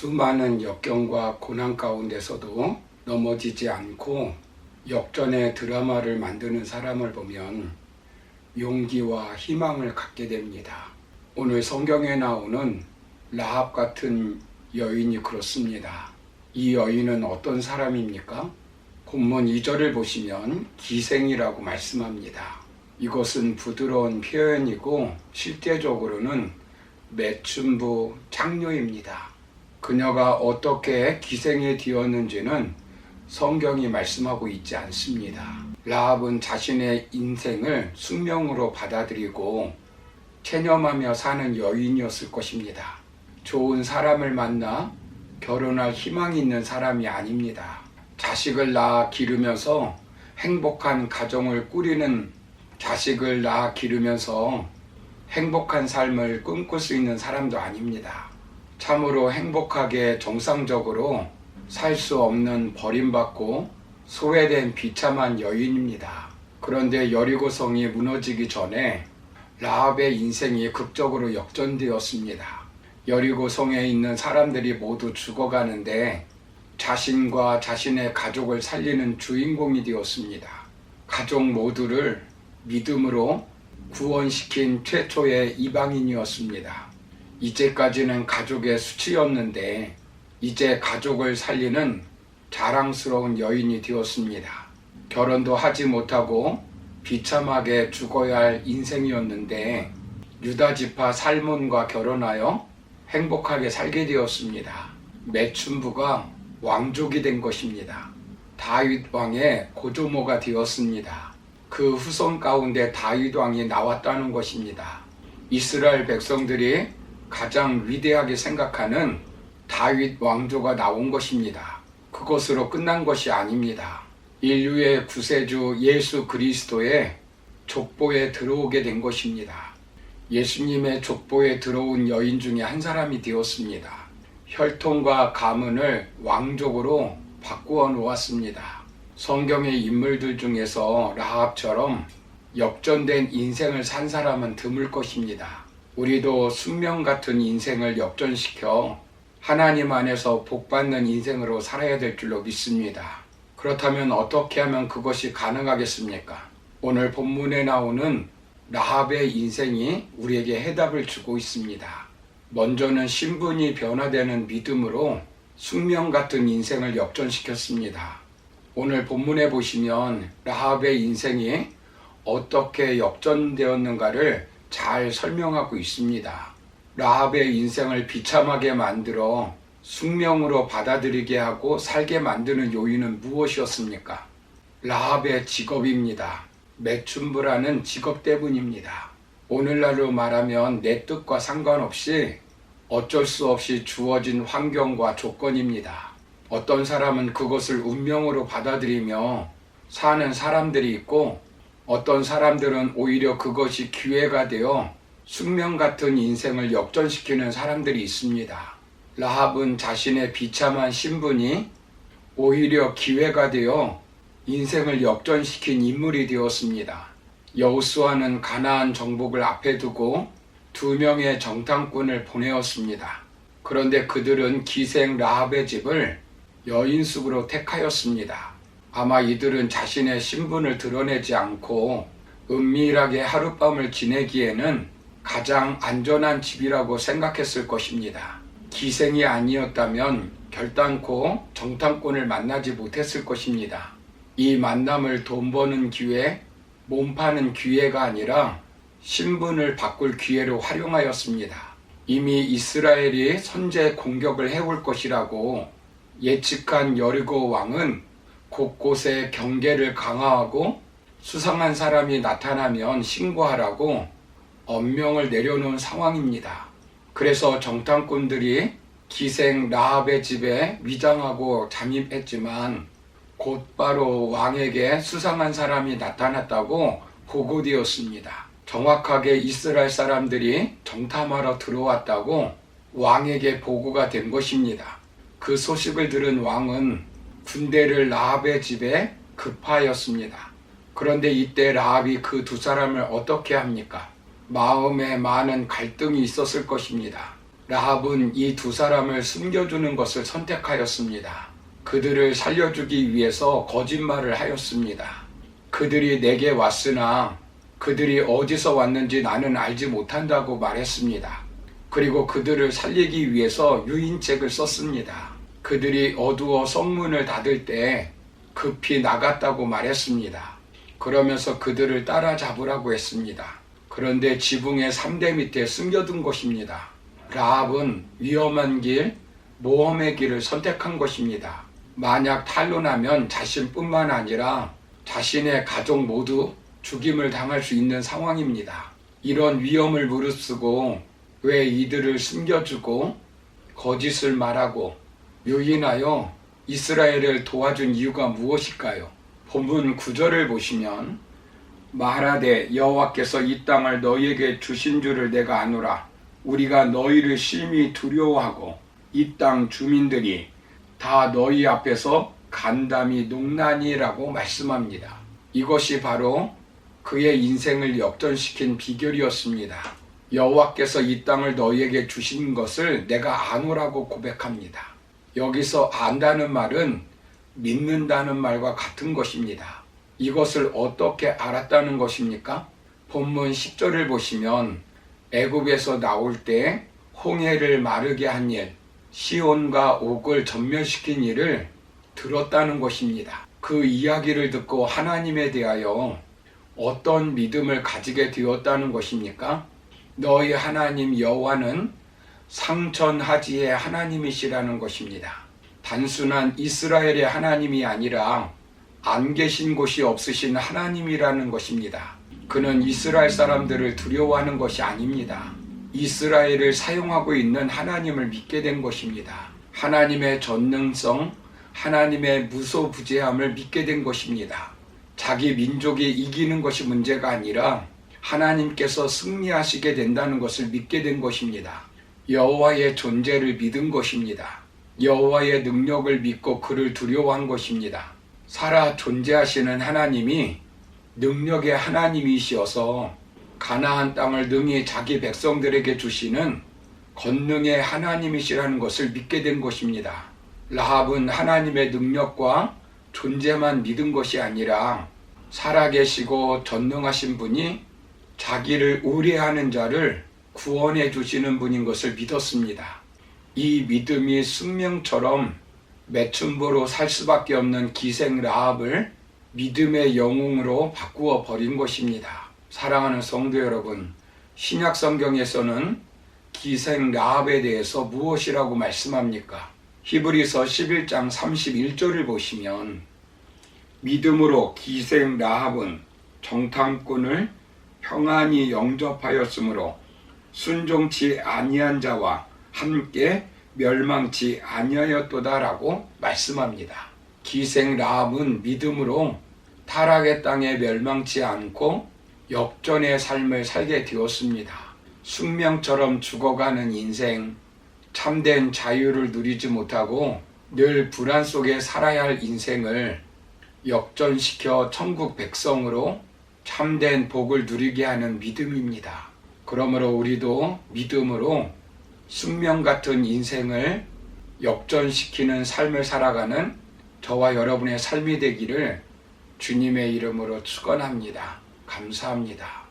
수많은 역경과 고난 가운데서도 넘어지지 않고 역전의 드라마를 만드는 사람을 보면 용기와 희망을 갖게 됩니다. 오늘 성경에 나오는 라합 같은 여인이 그렇습니다. 이 여인은 어떤 사람입니까? 본문 2절을 보시면 기생이라고 말씀합니다. 이것은 부드러운 표현이고 실제적으로는 매춘부 창녀입니다. 그녀가 어떻게 기생이 되었는지는 성경이 말씀하고 있지 않습니다. 라합은 자신의 인생을 숙명으로 받아들이고 체념하며 사는 여인이었을 것입니다. 좋은 사람을 만나 결혼할 희망이 있는 사람이 아닙니다. 자식을 낳아 기르면서 행복한 가정을 꾸리는 자식을 낳아 기르면서 행복한 삶을 꿈꿀 수 있는 사람도 아닙니다. 참으로 행복하게 정상적으로 살 수 없는 버림받고 소외된 비참한 여인입니다. 그런데 여리고성이 무너지기 전에 라합의 인생이 극적으로 역전되었습니다. 여리고성에 있는 사람들이 모두 죽어가는데 자신과 자신의 가족을 살리는 주인공이 되었습니다. 가족 모두를 믿음으로 구원시킨 최초의 이방인이었습니다. 이제까지는 가족의 수치였는데 이제 가족을 살리는 자랑스러운 여인이 되었습니다. 결혼도 하지 못하고 비참하게 죽어야 할 인생이었는데 유다 지파 살몬과 결혼하여 행복하게 살게 되었습니다. 매춘부가 왕족이 된 것입니다. 다윗 왕의 고조모가 되었습니다. 그 후손 가운데 다윗 왕이 나왔다는 것입니다. 이스라엘 백성들이 가장 위대하게 생각하는 다윗 왕조가 나온 것입니다. 그것으로 끝난 것이 아닙니다. 인류의 구세주 예수 그리스도의 족보에 들어오게 된 것입니다. 예수님의 족보에 들어온 여인 중에 한 사람이 되었습니다. 혈통과 가문을 왕족으로 바꾸어 놓았습니다. 성경의 인물들 중에서 라합처럼 역전된 인생을 산 사람은 드물 것입니다. 우리도 숙명 같은 인생을 역전시켜 하나님 안에서 복받는 인생으로 살아야 될 줄로 믿습니다. 그렇다면 어떻게 하면 그것이 가능하겠습니까? 오늘 본문에 나오는 라합의 인생이 우리에게 해답을 주고 있습니다. 먼저는 신분이 변화되는 믿음으로 숙명 같은 인생을 역전시켰습니다. 오늘 본문에 보시면 라합의 인생이 어떻게 역전되었는가를 잘 설명하고 있습니다. 라합의 인생을 비참하게 만들어 숙명으로 받아들이게 하고 살게 만드는 요인은 무엇이었습니까? 라합의 직업입니다. 매춘부라는 직업 때문입니다. 오늘날로 말하면 내 뜻과 상관없이 어쩔 수 없이 주어진 환경과 조건입니다. 어떤 사람은 그것을 운명으로 받아들이며 사는 사람들이 있고 어떤 사람들은 오히려 그것이 기회가 되어 숙명 같은 인생을 역전시키는 사람들이 있습니다. 라합은 자신의 비참한 신분이 오히려 기회가 되어 인생을 역전시킨 인물이 되었습니다. 여호수아는 가나안 정복을 앞에 두고 2명의 정탐꾼을 보내었습니다. 그런데 그들은 기생 라합의 집을 여인숙으로 택하였습니다. 아마 이들은 자신의 신분을 드러내지 않고 은밀하게 하룻밤을 지내기에는 가장 안전한 집이라고 생각했을 것입니다. 기생이 아니었다면 결단코 정탐꾼을 만나지 못했을 것입니다. 이 만남을 돈 버는 기회, 몸 파는 기회가 아니라 신분을 바꿀 기회로 활용하였습니다. 이미 이스라엘이 선제 공격을 해올 것이라고 예측한 여리고 왕은 곳곳에 경계를 강화하고 수상한 사람이 나타나면 신고하라고 엄명을 내려놓은 상황입니다. 그래서 정탐꾼들이 기생 라합의 집에 위장하고 잠입했지만 곧바로 왕에게 수상한 사람이 나타났다고 보고되었습니다. 정확하게 이스라엘 사람들이 정탐하러 들어왔다고 왕에게 보고가 된 것입니다. 그 소식을 들은 왕은 군대를 라합의 집에 급하였습니다. 그런데 이때 라합이 그 2 사람을 어떻게 합니까? 마음에 많은 갈등이 있었을 것입니다. 라합은 이 두 사람을 숨겨주는 것을 선택하였습니다. 그들을 살려주기 위해서 거짓말을 하였습니다. 그들이 내게 왔으나 그들이 어디서 왔는지 나는 알지 못한다고 말했습니다. 그리고 그들을 살리기 위해서 유인책을 썼습니다. 그들이 어두워 성문을 닫을 때 급히 나갔다고 말했습니다. 그러면서 그들을 따라잡으라고 했습니다. 그런데 지붕의 3대 밑에 숨겨둔 것입니다. 라합은 위험한 길, 모험의 길을 선택한 것입니다. 만약 탄로나면 자신뿐만 아니라 자신의 가족 모두 죽임을 당할 수 있는 상황입니다. 이런 위험을 무릅쓰고 왜 이들을 숨겨주고 거짓을 말하고 유인하여 이스라엘을 도와준 이유가 무엇일까요? 본문 9절을 보시면 말하되 여호와께서 이 땅을 너희에게 주신 줄을 내가 아노라. 우리가 너희를 심히 두려워하고 이 땅 주민들이 다 너희 앞에서 간담이 농나니라고 말씀합니다. 이것이 바로 그의 인생을 역전시킨 비결이었습니다. 여호와께서 이 땅을 너희에게 주신 것을 내가 아노라고 고백합니다. 여기서 안다는 말은 믿는다는 말과 같은 것입니다. 이것을 어떻게 알았다는 것입니까? 본문 10절을 보시면 애굽에서 나올 때 홍해를 마르게 한 일, 시온과 옥을 전멸시킨 일을 들었다는 것입니다. 그 이야기를 듣고 하나님에 대하여 어떤 믿음을 가지게 되었다는 것입니까? 너희 하나님 여호와는 상천하지의 하나님이시라는 것입니다. 단순한 이스라엘의 하나님이 아니라 안 계신 곳이 없으신 하나님이라는 것입니다. 그는 이스라엘 사람들을 두려워하는 것이 아닙니다. 이스라엘을 사용하고 있는 하나님을 믿게 된 것입니다. 하나님의 전능성, 하나님의 무소부재함을 믿게 된 것입니다. 자기 민족이 이기는 것이 문제가 아니라 하나님께서 승리하시게 된다는 것을 믿게 된 것입니다. 여호와의 존재를 믿은 것입니다. 여호와의 능력을 믿고 그를 두려워한 것입니다. 살아 존재하시는 하나님이 능력의 하나님이시어서 가나안 땅을 능히 자기 백성들에게 주시는 권능의 하나님이시라는 것을 믿게 된 것입니다. 라합은 하나님의 능력과 존재만 믿은 것이 아니라 살아계시고 전능하신 분이 자기를 의뢰하는 자를 구원해 주시는 분인 것을 믿었습니다. 이 믿음이 숙명처럼 매춘부로 살 수밖에 없는 기생 라합을 믿음의 영웅으로 바꾸어 버린 것입니다. 사랑하는 성도 여러분, 신약 성경에서는 기생 라합에 대해서 무엇이라고 말씀합니까? 히브리서 11장 31절을 보시면 믿음으로 기생 라합은 정탐꾼을 평안히 영접하였으므로 순종치 아니한 자와 함께 멸망치 아니하였도다라고 말씀합니다. 기생 라합은 믿음으로 타락의 땅에 멸망치 않고 역전의 삶을 살게 되었습니다. 숙명처럼 죽어가는 인생, 참된 자유를 누리지 못하고 늘 불안 속에 살아야 할 인생을 역전시켜 천국 백성으로 참된 복을 누리게 하는 믿음입니다. 그러므로 우리도 믿음으로 숙명 같은 인생을 역전시키는 삶을 살아가는 저와 여러분의 삶이 되기를 주님의 이름으로 축원합니다. 감사합니다.